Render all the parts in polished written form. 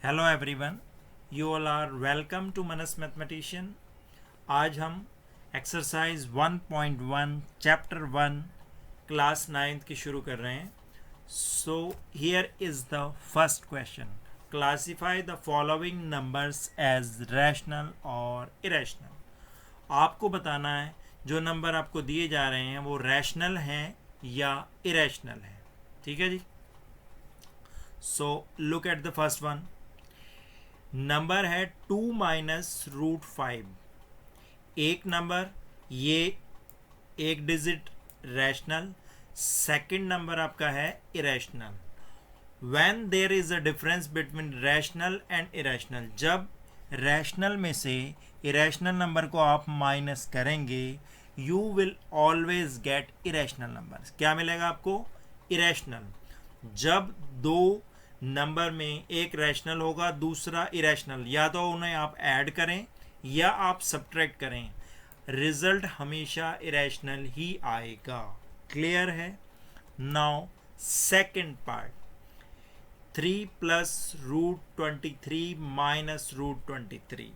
Hello everyone, you all are welcome to Manas mathematician. आज हम exercise 1.1 chapter 1 class 9th की शुरू कर रहे हैं। So here is the first question. Classify the following numbers as rational और इरेशनल। आपको बताना है जो नंबर आपको दिए जा रहे हैं वो रैशनल हैं या इरेशनल हैं। ठीक है जी। So look at the first one. Number है 2 माइनस रूट 5। एक नंबर ये एक डिजिट रैशनल, सेकंड नंबर आपका है irrational. When there is a difference between rational and irrational, जब रैशनल में से इरेशनल नंबर को आप माइनस करेंगे you will always get irrational number. क्या मिलेगा आपको? इरेशनल। जब दो नंबर में एक रैशनल होगा दूसरा इरेशनल, या तो उन्हें आप ऐड करें या आप सब्ट्रैक्ट करें, रिजल्ट हमेशा इरेशनल ही आएगा। क्लियर है? Now second part, 3 plus root 23 minus root 23।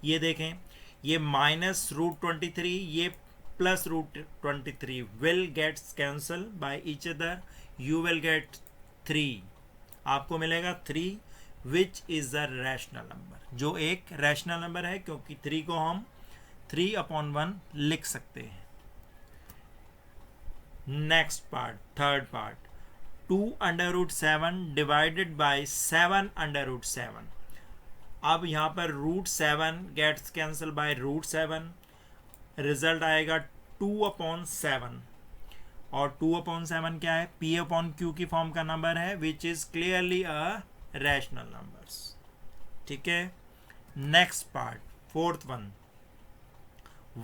ये देखें, ये माइनस रूट 23 ये plus root 23 will gets cancel by each other. You will get 3, आपको मिलेगा 3 which is a rational number, जो एक रैशनल नंबर है क्योंकि 3 को हम 3/1 लिख सकते हैं। Next part, third part, 2 under root 7 divided by 7 under root 7। अब यहाँ पर root 7 gets cancel by root 7, result आएगा 2/7। और 2/7 क्या है? P/Q की फॉर्म का नंबर है which is clearly a rational numbers. ठीक है। Next part, fourth one,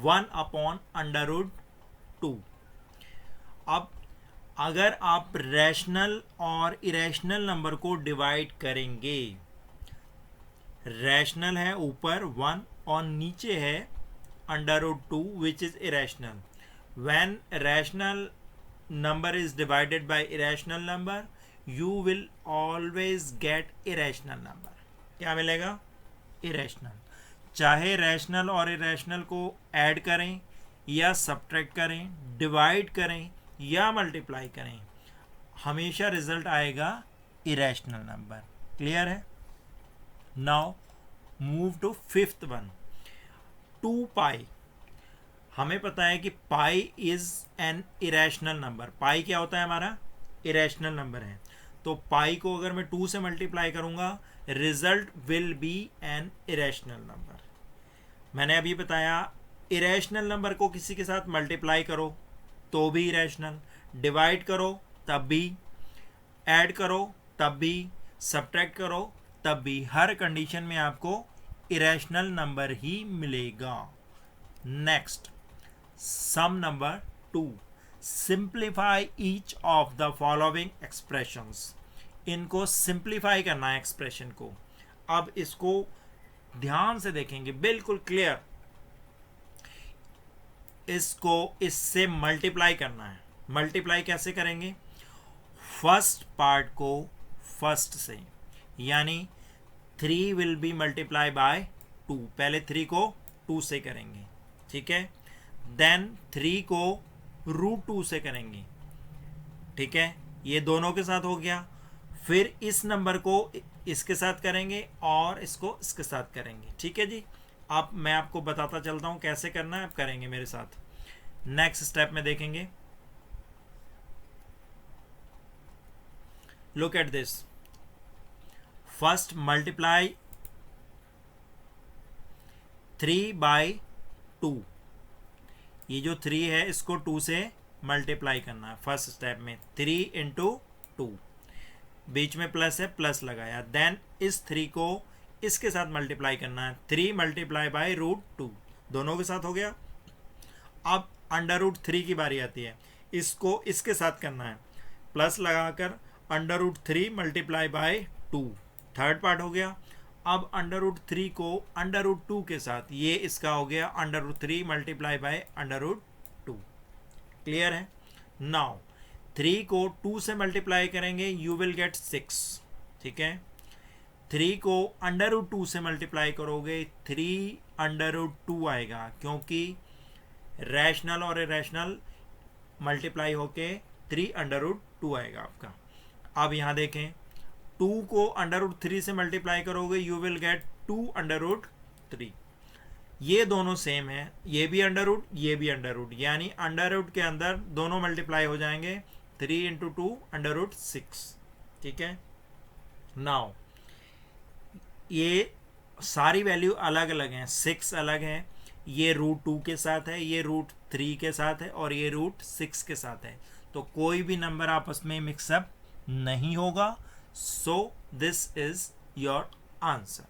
1/√2। अब अगर आप रैशनल और इरेशनल नंबर को डिवाइड करेंगे, रैशनल है ऊपर 1 और नीचे है √2 which is irrational. When rational number is divided by irrational number you will always get irrational number। क्या मिलेगा? irrational। चाहे रैशनल और इरेशनल को ऐड करें या सब्ट्रैक्ट करें, डिवाइड करें या मल्टीप्लाई करें, हमेशा रिजल्ट आएगा इरेशनल नंबर। क्लियर है? Now move to fifth one, 2 pi. हमें पता है कि pi is an irrational number. Pi क्या होता है? हमारा इरेशनल नंबर है। तो पाई को अगर मैं 2 से मल्टीप्लाई करूंगा result will be N irrational number. मैंने अभी बताया इरेशनल नंबर को किसी के साथ मल्टीप्लाई करो तो भी इरेशनल, डिवाइड करो तब भी, ऐड करो तब भी, सब्ट्रैक्ट करो तब भी, हर कंडीशन में आपको इरेशनल नंबर ही मिलेगा। Next, sum number 2, simplify each of the following expressions. इनको सिंप्लीफाई करना है एक्सप्रेशन को। अब इसको ध्यान से देखेंगे, बिल्कुल क्लियर। इसको इससे मल्टीप्लाई करना है। मल्टीप्लाई कैसे करेंगे? फर्स्ट पार्ट को फर्स्ट से, यानी 3 विल बी मल्टीप्लाई बाय 2। पहले 3 को 2 से करेंगे, ठीक है। देन 3 को √2 से करेंगे, ठीक है। ये दोनों के साथ हो गया। फिर इस नंबर को इसके साथ करेंगे और इसको इसके साथ करेंगे, ठीक है जी। अब मैं आपको बताता चलता हूं कैसे करना है, आप करेंगे मेरे साथ। नेक्स्ट स्टेप में देखेंगे, look at this. First multiply 3/2। ये जो 3 है इसको 2 से मल्टीप्लाई करना है फर्स्ट स्टेप में। 3 × 2, बीच में प्लस है, प्लस लगाया। देन इस 3 को इसके साथ मल्टीप्लाई करना है, 3 मल्टीप्लाई बाय √2, दोनों के साथ हो गया। अब √3 की बारी आती है, इसको इसके साथ करना है, प्लस लगाकर √3 मल्टीप्लाई बाय 2, थर्ड पार्ट हो गया। अब √3 को √2 के साथ, ये इसका हो गया √3 मल्टीप्लाई बाय √2। क्लियर है? नाउ 3 को 2 से मल्टीप्लाई करेंगे यू विल गेट 6, ठीक है। 3 को अंडर रूट 2 से मल्टीप्लाई करोगे 3 अंडर रूट 2 आएगा, क्योंकि रैशनल और इरेशनल मल्टीप्लाई होके 3 अंडर रूट 2 आएगा आपका। अब यहाँ देखें 2 को अंडर रूट 3 से मल्टीप्लाई करोगे you will get 2 under root 3। ये दोनों सेम है, ये भी अंडर रूट ये भी अंडर रूट, यानी अंडर रूट के अंदर दोनों मल्टीप्लाई हो जाएंगे 3 इंटू 2 अंडर रूट 6। ठीक है, नाउ ये सारी वैल्यू अलग अलग हैं, 6 अलग है, ये रूट 2 के साथ है, ये रूट 3 के साथ है और ये रूट 6 के साथ है, तो कोई भी नंबर आपस में मिक्सअप नहीं होगा। So this is your answer.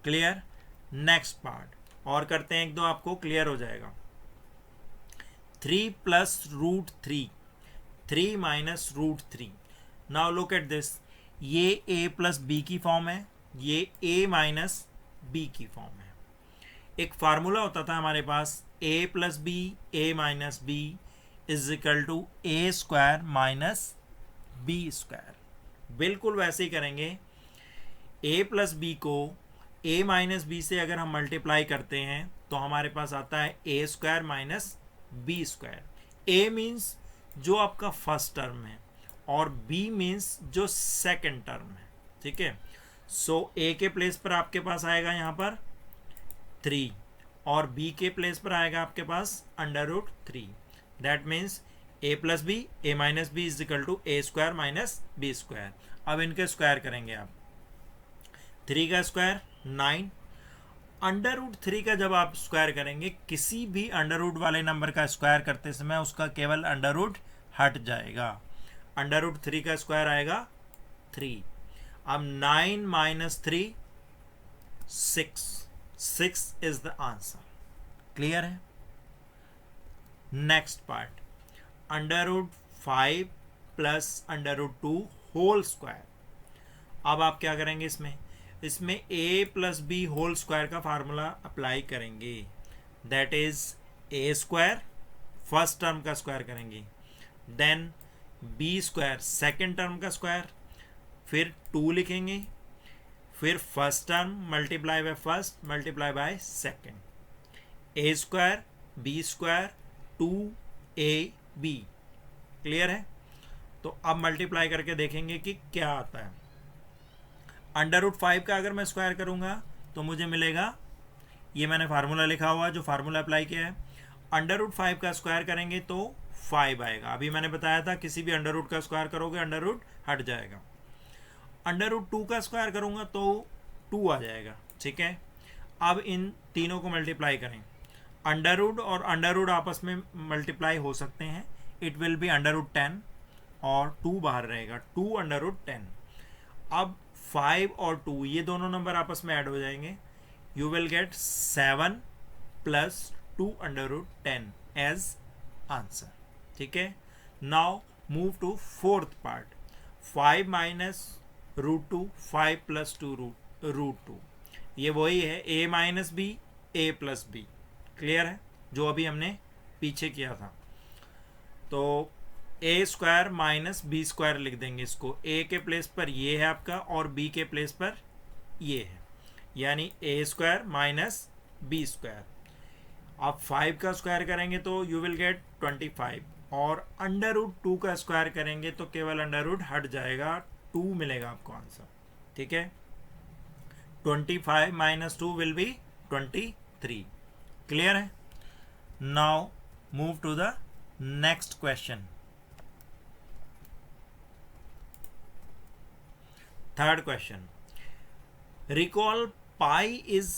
Clear? Next part और करते हैं, एक दो आपको क्लियर हो जाएगा। 3 plus root 3, 3 minus root 3। Now look at this, ये a प्लस बी की फॉर्म है, ये a माइनस बी की फॉर्म है। एक फार्मूला होता था हमारे पास, a plus B a minus B is equal to a square minus B square. बिल्कुल वैसे ही करेंगे, a प्लस बी को a माइनस बी से अगर हम मल्टीप्लाई करते हैं तो हमारे पास आता है a square minus B square. a means जो आपका फर्स्ट टर्म है और b मीन्स जो सेकंड टर्म है। ठीक है, सो a के प्लेस पर आपके पास आएगा यहाँ पर 3 और b के प्लेस पर आएगा आपके पास under root 3। That means a plus B a minus B is equal to a square minus B square. अब इनके स्क्वायर करेंगे आप, 3 का स्क्वायर 9, अंडर रूट 3 का जब आप स्क्वायर करेंगे, किसी भी अंडर रूट वाले नंबर का स्क्वायर करते समय उसका केवल अंडर रूट हट जाएगा। अंडर रूट 3 का स्क्वायर आएगा 3। अब 9 minus 3 6 is the answer. Clear है? Next part, under root 5 plus under root 2 whole square. अब आप क्या करेंगे, इसमें a plus b whole square का फार्मूला अप्लाई करेंगे। That is a square first term का स्क्वायर करेंगे, then b square second term का स्क्वायर, फिर 2 लिखेंगे, फिर first term multiply by first multiply by second, a square b square 2ab। Clear है? तो अब मल्टीप्लाई करके देखेंगे कि क्या आता है। अंडर रूट 5 का अगर मैं स्क्वायर करूंगा तो मुझे मिलेगा, ये मैंने फार्मूला लिखा हुआ जो फार्मूला अप्लाई किया है, अंडर रूट 5 का स्क्वायर करेंगे तो 5 आएगा। अभी मैंने बताया था किसी भी अंडर रूट का स्क्वायर करोगे अंडर रूट हट जाएगा। अंडर रूट 2 का स्क्वायर करूंगा तो 2 आ जाएगा। ठीक है, अब इन तीनों को मल्टीप्लाई करें, अंडर रूट और अंडर रूट आपस में मल्टीप्लाई हो सकते हैं, it will be under root 10 और 2 बाहर रहेगा, 2 अंडर रूट 10। अब 5 और 2 ये दोनों नंबर आपस में ऐड हो जाएंगे, you will get 7 plus 2 under root 10 as answer. ठीक है, now move to fourth part, 5 minus root 2, 5 plus 2 root 2। ये वही है a minus B a plus B. Clear है? जो अभी हमने पीछे किया था। तो a square minus B square लिख देंगे इसको, a के प्लेस पर ये है आपका और b के प्लेस पर ये है, यानी a square minus B square. आप 5 का स्क्वायर करेंगे तो यू विल गेट 25 और अंडर रूट 2 का स्क्वायर करेंगे तो केवल अंडर रूट हट जाएगा, 2 मिलेगा आपको आंसर। ठीक है, 25 माइनस 2 विल बी 23। क्लियर है? Now move to the next question. Third question. Recall pi is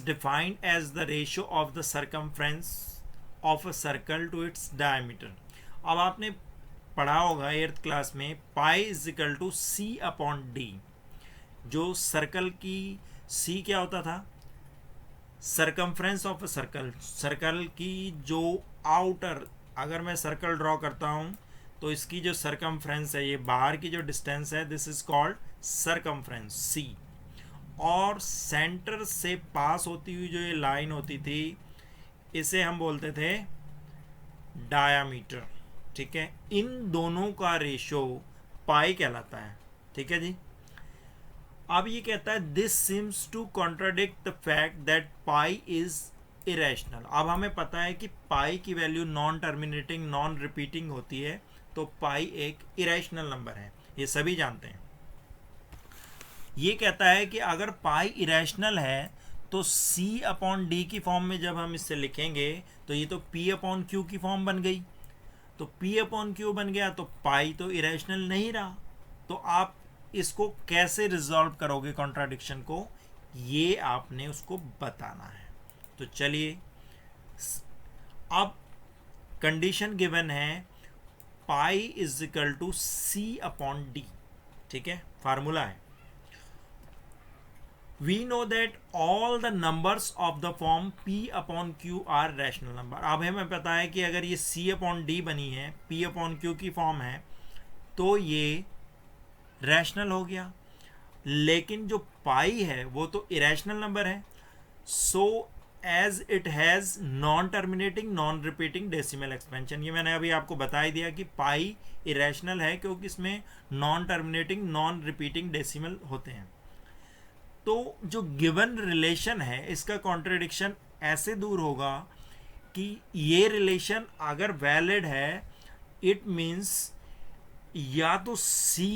defined as the ratio of the circumference of a circle to its diameter. अब आपने पढ़ा होगा 8th क्लास में pi is equal to c upon d। जो circle की c क्या होता था, circumference of a circle, circle की जो आउटर, अगर मैं सर्कल ड्रॉ करता हूँ तो इसकी जो सरकमफ्रेंस है, ये बाहर की जो डिस्टेंस है, दिस इज कॉल्ड सरकमफ्रेंस सी। और सेंटर से पास होती हुई जो ये लाइन होती थी इसे हम बोलते थे डायामीटर। ठीक है, इन दोनों का रेशो पाई कहलाता है। ठीक है जी। अब ये कहता है this seems to contradict the fact that pi is irrational. अब हमें पता है कि पाई की value non terminating non repeating होती है, तो पाई एक इरेशनल नंबर है, ये सभी जानते हैं। ये कहता है कि अगर पाई इरेशनल है तो c अपॉन डी की फॉर्म में जब हम इससे लिखेंगे तो ये तो p अपॉन क्यू की फॉर्म बन गई। तो p अपॉन क्यू बन गया तो पाई तो इरेशनल नहीं रहा। तो आप इसको कैसे रिजॉल्व करोगे कॉन्ट्राडिक्शन को, ये आपने उसको बताना है। तो चलिए, अब कंडीशन गिवन है pi is equal to C upon D. ठीक है, फार्मूला है we know that all the numbers of the form p upon q are rational number। अब हमें पता है कि अगर ये c अपॉन डी बनी है, p अपॉन q की फॉर्म है, तो ये रैशनल हो गया। लेकिन जो पाई है वो तो इरेशनल नंबर है। So as it has non terminating non repeating decimal expansion, ये मैंने अभी आपको बता ही दिया कि पाई इरेशनल है क्योंकि इसमें non terminating non repeating decimal होते हैं। तो जो गिवन रिलेशन है इसका कॉन्ट्रडिक्शन ऐसे दूर होगा कि ये रिलेशन अगर वैलिड है, इट मीन्स या तो C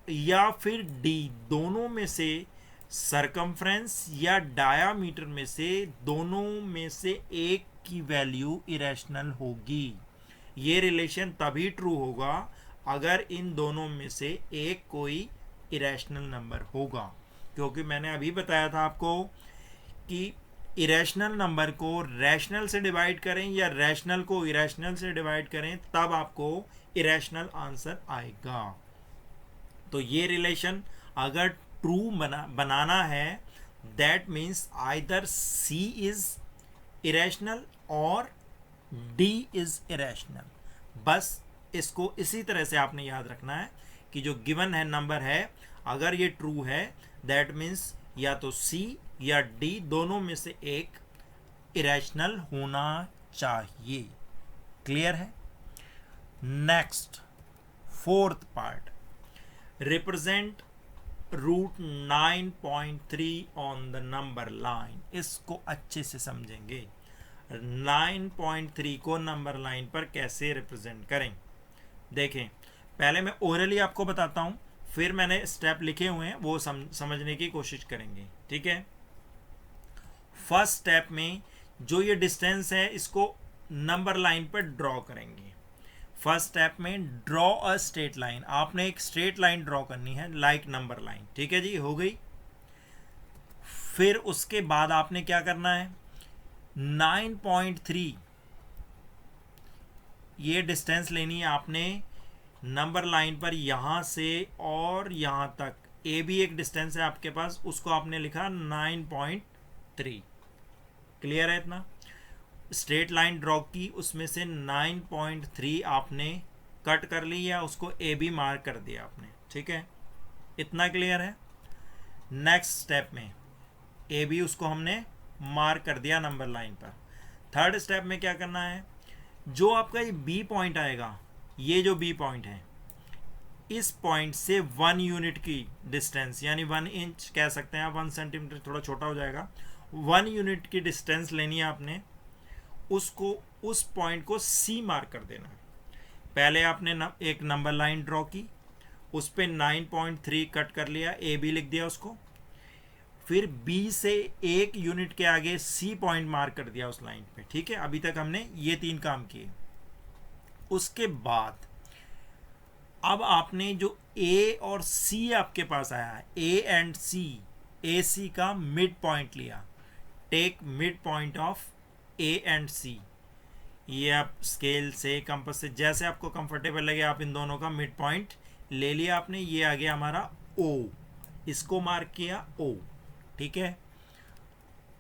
या फिर D दोनों में से सरकमफ्रेंस या डायामीटर में से दोनों में से एक की वैल्यू इरेशनल होगी। ये रिलेशन तभी ट्रू होगा अगर इन दोनों में से एक कोई इरेशनल नंबर होगा, क्योंकि मैंने अभी बताया था आपको कि इरेशनल नंबर को रैशनल से डिवाइड करें या रैशनल को इरेशनल से डिवाइड करें तब आपको इरेशनल आंसर आएगा। तो ये रिलेशन अगर ट्रू बनाना है, that means either C is irrational और D इज इरेशनल। बस इसको इसी तरह से आपने याद रखना है कि जो गिवन है नंबर है, अगर ये ट्रू है दैट मीन्स या तो C या D दोनों में से एक इरेशनल होना चाहिए। क्लियर है? Next, fourth part, represent root 9.3 on the number line. इसको अच्छे से समझेंगे 9.3 को नंबर लाइन पर कैसे रिप्रेजेंट करें। देखें, पहले मैं ओरली आपको बताता हूं, फिर मैंने स्टेप लिखे हुए हैं वो समझने की कोशिश करेंगे। ठीक है, फर्स्ट स्टेप में जो ये डिस्टेंस है इसको नंबर लाइन पर ड्रॉ करेंगे। फर्स्ट स्टेप में ड्रॉ अ स्ट्रेट लाइन, आपने एक स्ट्रेट लाइन ड्रॉ करनी है लाइक नंबर लाइन। ठीक है जी, हो गई। फिर उसके बाद आपने क्या करना है, 9.3 ये डिस्टेंस लेनी है आपने नंबर लाइन पर, यहां से और यहां तक ए भी एक डिस्टेंस है आपके पास, उसको आपने लिखा 9.3। क्लियर है इतना? स्ट्रेट लाइन ड्रॉ की, उसमें से 9.3 आपने कट कर ली या उसको ए बी मार्क कर दिया आपने। ठीक है, इतना क्लियर है? नेक्स्ट स्टेप में ए बी उसको हमने मार्क कर दिया नंबर लाइन पर। थर्ड स्टेप में क्या करना है, जो आपका ये बी पॉइंट आएगा, ये जो बी पॉइंट है, इस पॉइंट से 1 यूनिट की डिस्टेंस, यानी 1 इंच कह सकते हैं आप, 1 सेंटीमीटर थोड़ा छोटा हो जाएगा, 1 यूनिट की डिस्टेंस लेनी है आपने, उसको उस पॉइंट को C मार्क कर देना है। पहले आपने एक नंबर लाइन ड्रॉ की, उस पर 9.3 कट कर लिया, ए बी लिख दिया उसको, फिर B से 1 यूनिट के आगे C पॉइंट मार्क कर दिया उस लाइन पे। ठीक है, अभी तक हमने ये 3 काम किए। उसके बाद अब आपने जो A और C आपके पास आया है, A एंड C, AC का मिड पॉइंट लिया, take mid point of A and C। ये आप स्केल से, कंपास से, जैसे आपको कंफर्टेबल लगे आप इन दोनों का मिड पॉइंट ले लिया आपने। ये आ गया हमारा O, इसको मार्क किया O। ठीक है,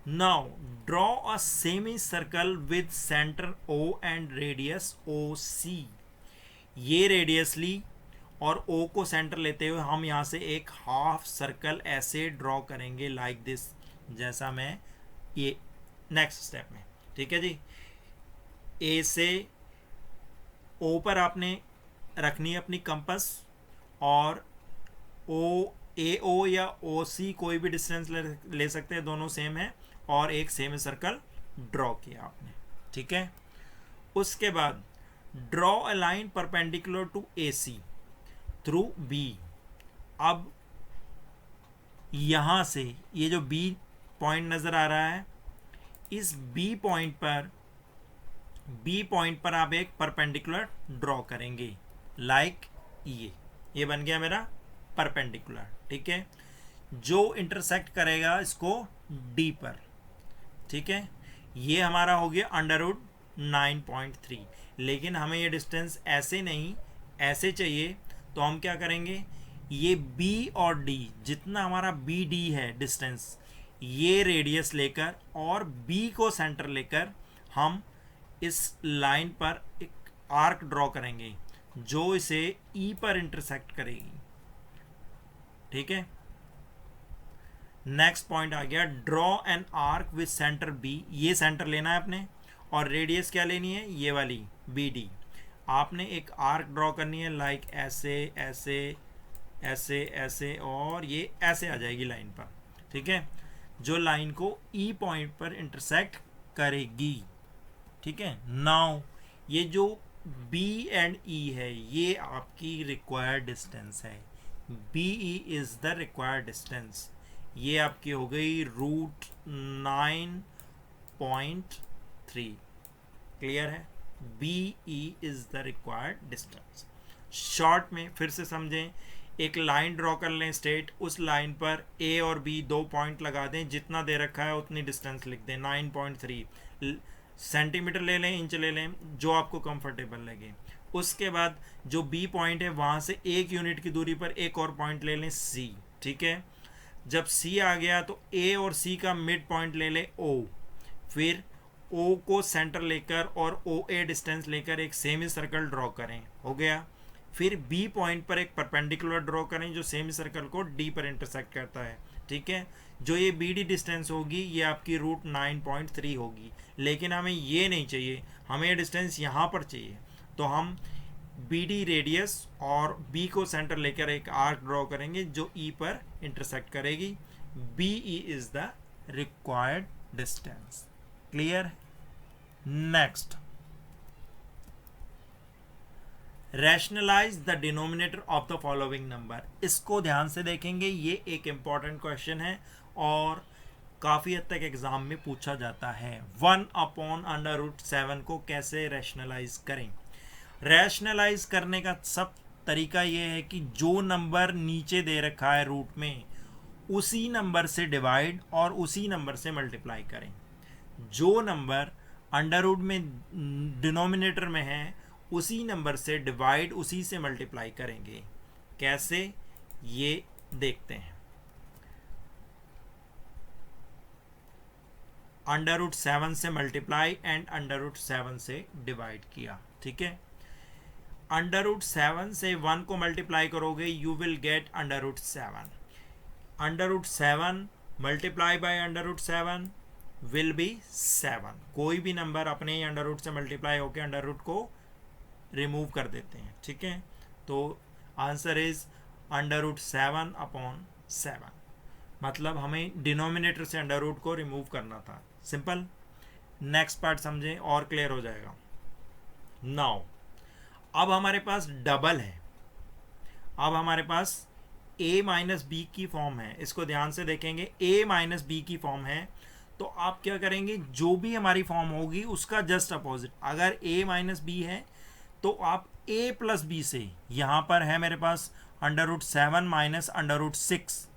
now draw a semi circle with centre O and radius OC। ये रेडियस ली और O को सेंटर लेते हुए हम यहाँ से एक हाफ सर्कल ऐसे ड्रॉ करेंगे लाइक दिस, जैसा मैं ये नेक्स्ट स्टेप में। ठीक है जी, A से O पर आपने रखनी है अपनी कंपास, और ओ ए ओ या ओ सी कोई भी डिस्टेंस ले सकते हैं, दोनों सेम है, और एक सेमी सर्कल ड्रॉ किया आपने, ठीक है। उसके बाद draw a line perpendicular to A C through B. अब यहां से ये जो बी पॉइंट नज़र आ रहा है, इस बी पॉइंट पर आप एक परपेंडिकुलर ड्रॉ करेंगे, लाइक ये बन गया मेरा परपेंडिकुलर, ठीक है, जो इंटरसेक्ट करेगा इसको डी पर, ठीक है। ये हमारा हो गया √9.3, लेकिन हमें ये डिस्टेंस ऐसे नहीं ऐसे चाहिए, तो हम क्या करेंगे, ये बी और डी, जितना हमारा बी डी है डिस्टेंस, ये रेडियस लेकर और बी को सेंटर लेकर हम इस लाइन पर एक आर्क ड्रॉ करेंगे जो इसे ई पर इंटरसेक्ट करेगी, ठीक है। नेक्स्ट पॉइंट आ गया, draw an arc with centre B. ये सेंटर लेना है अपने, और रेडियस क्या लेनी है, ये वाली बी डी। आपने एक आर्क ड्रॉ करनी है, लाइक ऐसे ऐसे ऐसे ऐसे, और ये ऐसे आ जाएगी लाइन पर, ठीक है, जो लाइन को ई पॉइंट पर इंटरसेक्ट करेगी, ठीक है। नाउ ये जो बी एंड ई है, ये आपकी रिक्वायर्ड डिस्टेंस है, B E is the required distance. ये आपकी हो गई √9.3, क्लियर है। B E is the required distance. Short में फिर से समझें, एक लाइन ड्रॉ कर लें स्ट्रेट, उस लाइन पर ए और बी 2 पॉइंट लगा दें, जितना दे रखा है उतनी डिस्टेंस लिख दें, 9.3 सेंटीमीटर ले लें, इंच ले लें, जो आपको कंफर्टेबल लगे। उसके बाद जो बी पॉइंट है वहाँ से 1 यूनिट की दूरी पर एक और पॉइंट ले लें, सी, ठीक है। जब सी आ गया तो ए और सी का मिड पॉइंट ले लें, ओ, फिर ओ को सेंटर लेकर और ओ ए डिस्टेंस लेकर एक सेमी सर्कल ड्रॉ करें, हो गया। फिर बी पॉइंट पर एक परपेंडिकुलर ड्रॉ करें जो सेमी सर्कल को डी पर इंटरसेक्ट करता है, ठीक है। जो ये बी डी डिस्टेंस होगी ये आपकी √9.3 होगी, लेकिन हमें ये नहीं चाहिए, हमें ये डिस्टेंस यहाँ पर चाहिए। तो हम बी डी रेडियस और बी को सेंटर लेकर एक आर्क ड्रॉ करेंगे जो ई पर इंटरसेक्ट करेगी। B E is the required distance, clear. Next, rationalise the denominator of the following number. इसको ध्यान से देखेंगे, ये एक इंपॉर्टेंट क्वेश्चन है और काफ़ी हद तक एग्जाम में पूछा जाता है। 1/√7 को कैसे रैशनलाइज करें। रैशनलाइज करने का सब तरीका ये है कि जो नंबर नीचे दे रखा है रूट में, उसी नंबर से डिवाइड और उसी नंबर से मल्टीप्लाई करें। जो नंबर अंडर में डिनोमिनेटर में है, उसी नंबर से डिवाइड, उसी से मल्टीप्लाई करेंगे। कैसे, ये देखते हैं। √7 से मल्टीप्लाई एंड √7 से डिवाइड किया, ठीक है। √7 से 1 को मल्टीप्लाई करोगे, you will get √7। √7 multiply by √7 will be 7। कोई भी नंबर अपने ही अंडर रूट से मल्टीप्लाई होकर अंडर रूट को रिमूव कर देते हैं, ठीक है। तो आंसर इज √7/7, मतलब हमें डिनोमिनेटर से अंडर रूट को रिमूव करना था, सिंपल। नेक्स्ट पार्ट समझें और क्लियर हो जाएगा। नाउ अब हमारे पास डबल है, अब हमारे पास a माइनस बी की फॉर्म है। इसको ध्यान से देखेंगे, a माइनस बी की फॉर्म है, तो आप क्या करेंगे, जो भी हमारी फॉर्म होगी उसका जस्ट अपोजिट। अगर a माइनस बी है तो आप a प्लस बी से, यहाँ पर है मेरे पास √7 माइनस √6,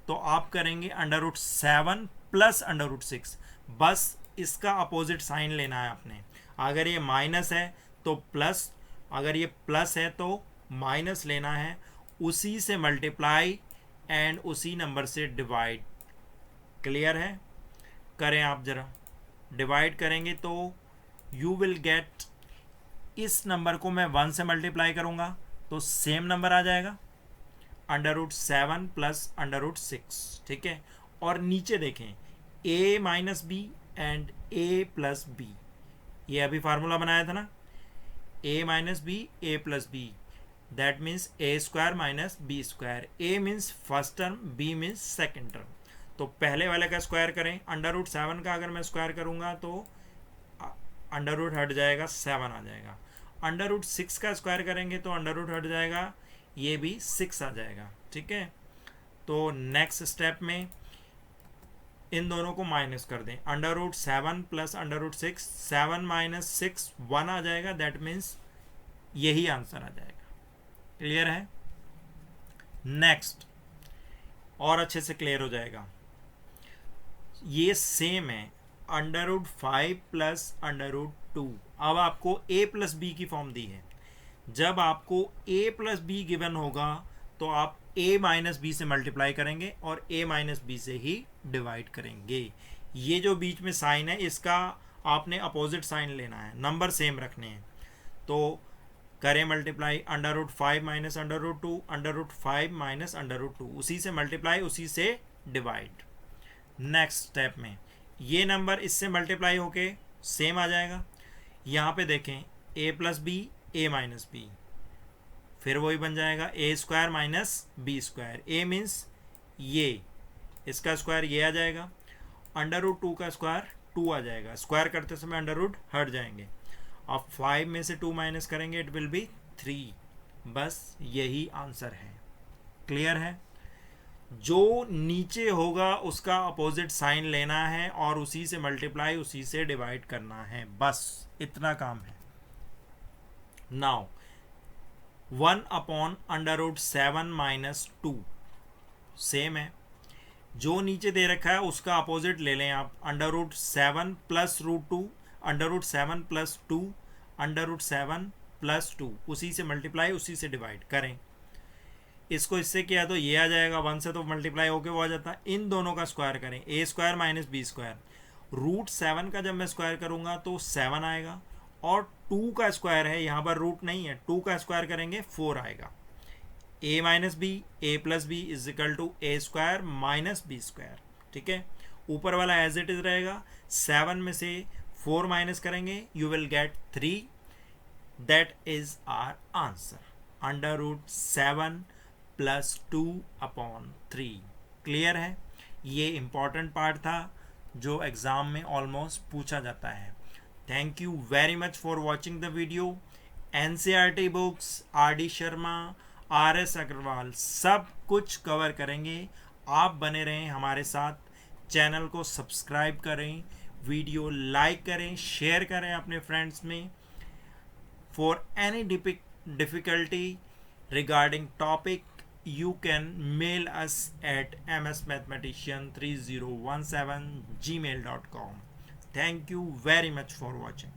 तो आप करेंगे √7 प्लस √6। बस इसका अपोजिट साइन लेना है आपने। अगर ये माइनस है तो प्लस, अगर ये प्लस है तो माइनस लेना है, उसी से मल्टीप्लाई एंड उसी नंबर से डिवाइड। क्लियर है, करें आप ज़रा। डिवाइड करेंगे तो यू विल गेट, इस नंबर को मैं 1 से मल्टीप्लाई करूँगा तो सेम नंबर आ जाएगा, √7 प्लस √6, ठीक है। और नीचे देखें, a minus B and a plus B, ये अभी फार्मूला बनाया था ना, a minus B a plus B. That means A square minus B square. A means first term, B means second term. तो पहले वाले का स्क्वायर करें, अंडर रूट 7 का अगर मैं स्क्वायर करूंगा तो अंडर रूट हट जाएगा, 7 आ जाएगा। अंडर रूट 6 का स्क्वायर करेंगे तो अंडर रूट हट जाएगा, ये भी 6 आ जाएगा। ठीक है, तो नेक्स्ट स्टेप में इन दोनों को माइनस कर दें, under root 7 plus under root 6, 7 minus 6 1 आ जाएगा, दैट मीन्स यही आंसर आ जाएगा। क्लियर है? नेक्स्ट और अच्छे से क्लियर हो जाएगा। ये सेम है, under root 5 plus under root 2। अब आपको a प्लस बी की फॉर्म दी है। जब आपको a प्लस बी गिवन होगा तो आप a माइनस बी से मल्टीप्लाई करेंगे और a माइनस बी से ही डिवाइड करेंगे। ये जो बीच में साइन है इसका आपने अपोजिट साइन लेना है, नंबर सेम रखने हैं। तो करें multiply, under root 5 minus under root 2, under root 5 minus under root 2, उसी से मल्टीप्लाई उसी से डिवाइड। नेक्स्ट स्टेप में ये नंबर इससे मल्टीप्लाई होके सेम आ जाएगा। यहाँ पे देखें a plus B, a minus B, फिर वही बन जाएगा A square minus B square. A means ये, इसका स्क्वायर ये आ जाएगा, अंडर रूट 2 का स्क्वायर 2 आ जाएगा, स्क्वायर करते समय अंडर रूट हट जाएंगे। अब 5 में से 2 माइनस करेंगे, इट विल बी 3। बस यही आंसर है। क्लियर है? जो नीचे होगा उसका अपोजिट साइन लेना है और उसी से मल्टीप्लाई उसी से डिवाइड करना है, बस इतना काम है। Now 1 upon under root 7 minus 2 same है, जो नीचे दे रखा है उसका अपोजिट ले लें आप, under root 7 plus root 2, under root 7 plus 2, under root 7 plus 2, उसी से मल्टीप्लाई उसी से डिवाइड करें। इसको इससे किया तो ये आ जाएगा, 1 से तो मल्टीप्लाई होके वो आ जाता है। इन दोनों का स्क्वायर करें, a square minus B square. Root 7 का जब मैं स्क्वायर करूंगा तो 7 आएगा, और 2 का स्क्वायर है, यहाँ पर रूट नहीं है, 2 का स्क्वायर करेंगे 4 आएगा। a minus B, A plus B is equal to A square minus B square. ठीक है, ऊपर वाला एज इट इज रहेगा, 7 में से 4 माइनस करेंगे, you will get 3। That is our answer, under root 7 plus 2 upon 3। Clear है? ये इंपॉर्टेंट पार्ट था जो एग्जाम में ऑलमोस्ट पूछा जाता है। Thank you very much for watching the video. NCERT books, RD Sharma, RS Agarwal सब कुछ कवर करेंगे। आप बने रहें हमारे साथ, चैनल को सब्सक्राइब करें, वीडियो लाइक करें, शेयर करें अपने फ्रेंड्स में। For any difficulty regarding topic you can mail us at msmathematician3017 gmail.com. Thank you very much for watching.